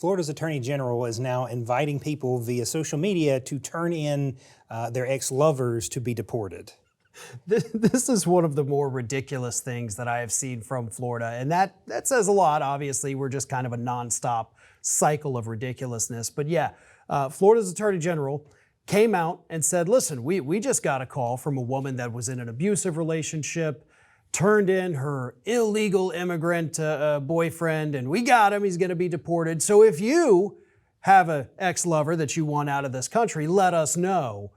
Florida's Attorney General is now inviting people via social media to turn in their ex-lovers to be deported. This is one of the more ridiculous things that I have seen from Florida, and that says a lot. Obviously, we're just kind of a nonstop cycle of ridiculousness. But yeah, Florida's Attorney General came out and said, listen, we just got a call from a woman that was in an abusive relationship, turned in her illegal immigrant boyfriend, and we got him. He's going to be deported. So if you have an ex-lover that you want out of this country, let us know,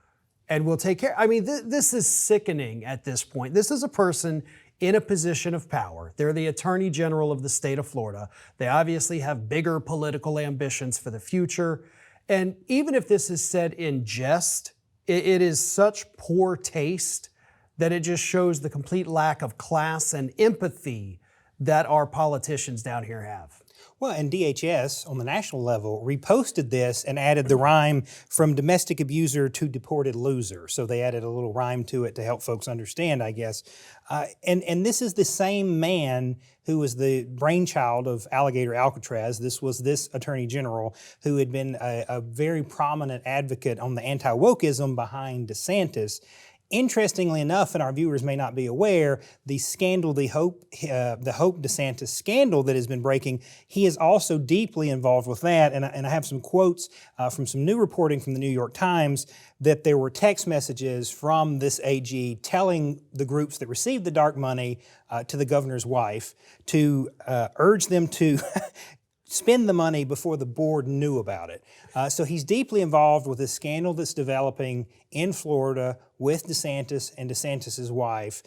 and we'll take care. I mean, this is sickening at this point. This is a person in a position of power. They're the Attorney General of the state of Florida. They obviously have bigger political ambitions for the future. And even if this is said in jest, it is such poor taste that it just shows the complete lack of class and empathy that our politicians down here have. Well, and DHS on the national level reposted this and added the rhyme from domestic abuser to deported loser. So they added a little rhyme to it to help folks understand, I guess. And this is the same man who was the brainchild of Alligator Alcatraz. This was this Attorney General who had been a very prominent advocate on the anti-wokeism behind DeSantis. Interestingly enough, and our viewers may not be aware, the scandal, the Hope DeSantis scandal that has been breaking, he is also deeply involved with that. And I have some quotes from some new reporting from the New York Times that there were text messages from this AG telling the groups that received the dark money to the governor's wife to urge them to spend the money before the board knew about it. So he's deeply involved with this scandal that's developing in Florida with DeSantis and DeSantis' wife.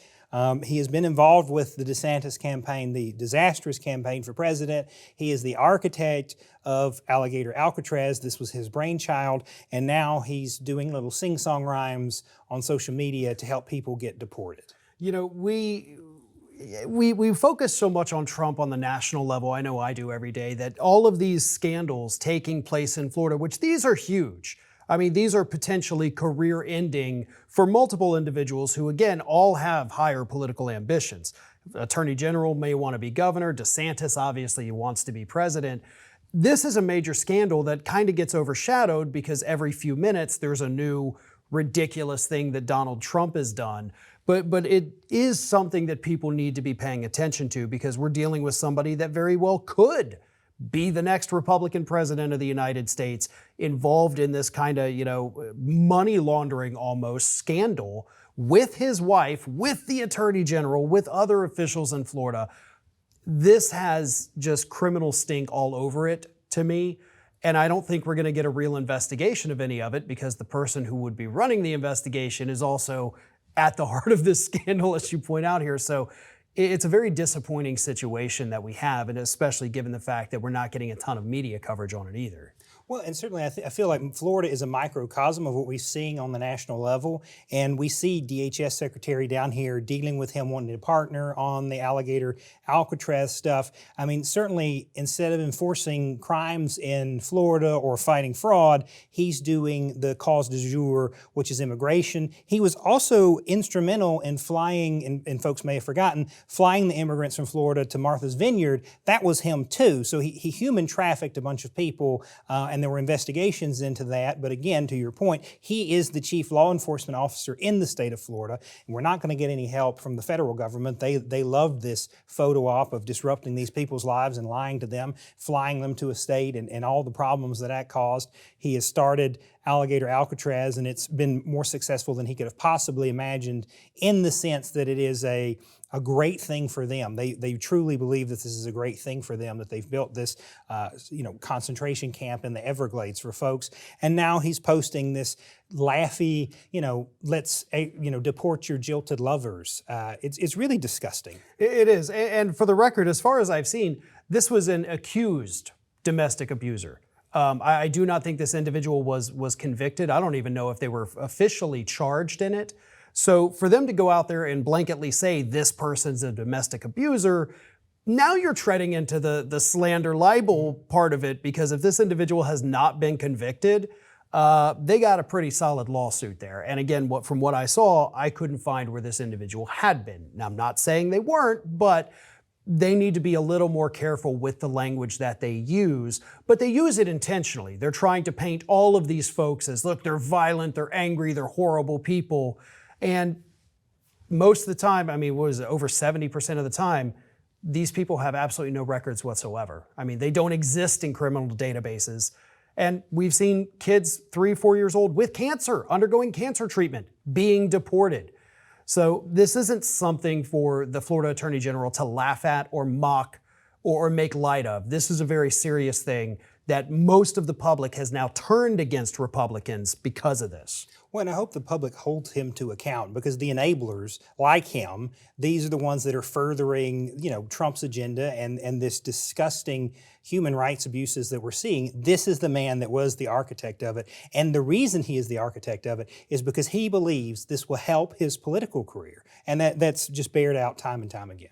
He has been involved with the DeSantis campaign, the disastrous campaign for president. He is the architect of Alligator Alcatraz. This was his brainchild, and now he's doing little sing-song rhymes on social media to help people get deported. You know, we focus so much on Trump on the national level, I know I do every day, that all of these scandals taking place in Florida, which these are huge. I mean, these are potentially career-ending for multiple individuals who, again, all have higher political ambitions. Attorney General may want to be governor. DeSantis obviously wants to be president. This is a major scandal that kind of gets overshadowed because every few minutes there's a new ridiculous thing that Donald Trump has done. But it is something that people need to be paying attention to because we're dealing with somebody that very well could be the next Republican president of the United States, involved in this kind of, money laundering almost scandal with his wife, with the Attorney General, with other officials in Florida. This has just criminal stink all over it to me. And I don't think we're going to get a real investigation of any of it because the person who would be running the investigation is also at the heart of this scandal, as you point out here. So it's a very disappointing situation that we have, and especially given the fact that we're not getting a ton of media coverage on it either. Well, and certainly I feel like Florida is a microcosm of what we're seeing on the national level, and we see DHS Secretary down here dealing with him wanting to partner on the Alligator Alcatraz stuff. I mean, certainly instead of enforcing crimes in Florida or fighting fraud, he's doing the cause du jour, which is immigration. He was also instrumental in flying, and folks may have forgotten, flying the immigrants from Florida to Martha's Vineyard. That was him too. So he human trafficked a bunch of people, and there were investigations into that. But again, to your point, he is the chief law enforcement officer in the state of Florida. And we're not going to get any help from the federal government. They loved this photo op of disrupting these people's lives and lying to them, flying them to a state, and all the problems that caused. He has started Alligator Alcatraz, and it's been more successful than he could have possibly imagined in the sense that it is a great thing for them. They truly believe that this is a great thing for them, that they've built this concentration camp in the Everglades for folks. And now he's posting this laughy, let's deport your jilted lovers. It's really disgusting. It is. And for the record, as far as I've seen, this was an accused domestic abuser. I do not think this individual was convicted. I don't even know if they were officially charged in it. So for them to go out there and blanketly say this person's a domestic abuser, now you're treading into the slander libel part of it, because if this individual has not been convicted, they got a pretty solid lawsuit there. And again, from what I saw, I couldn't find where this individual had been. Now, I'm not saying they weren't, but they need to be a little more careful with the language that they use, but they use it intentionally. They're trying to paint all of these folks as, look, they're violent, they're angry, they're horrible people. And most of the time, I mean, what was it, over 70% of the time, these people have absolutely no records whatsoever. I mean, they don't exist in criminal databases. And we've seen kids 3, 4 years old with cancer, undergoing cancer treatment, being deported. So this isn't something for the Florida Attorney General to laugh at or mock or make light of. This is a very serious thing that most of the public has now turned against Republicans because of this. Well, and I hope the public holds him to account, because the enablers like him, these are the ones that are furthering, Trump's agenda and this disgusting human rights abuses that we're seeing. This is the man that was the architect of it. And the reason he is the architect of it is because he believes this will help his political career. And that's just bared out time and time again.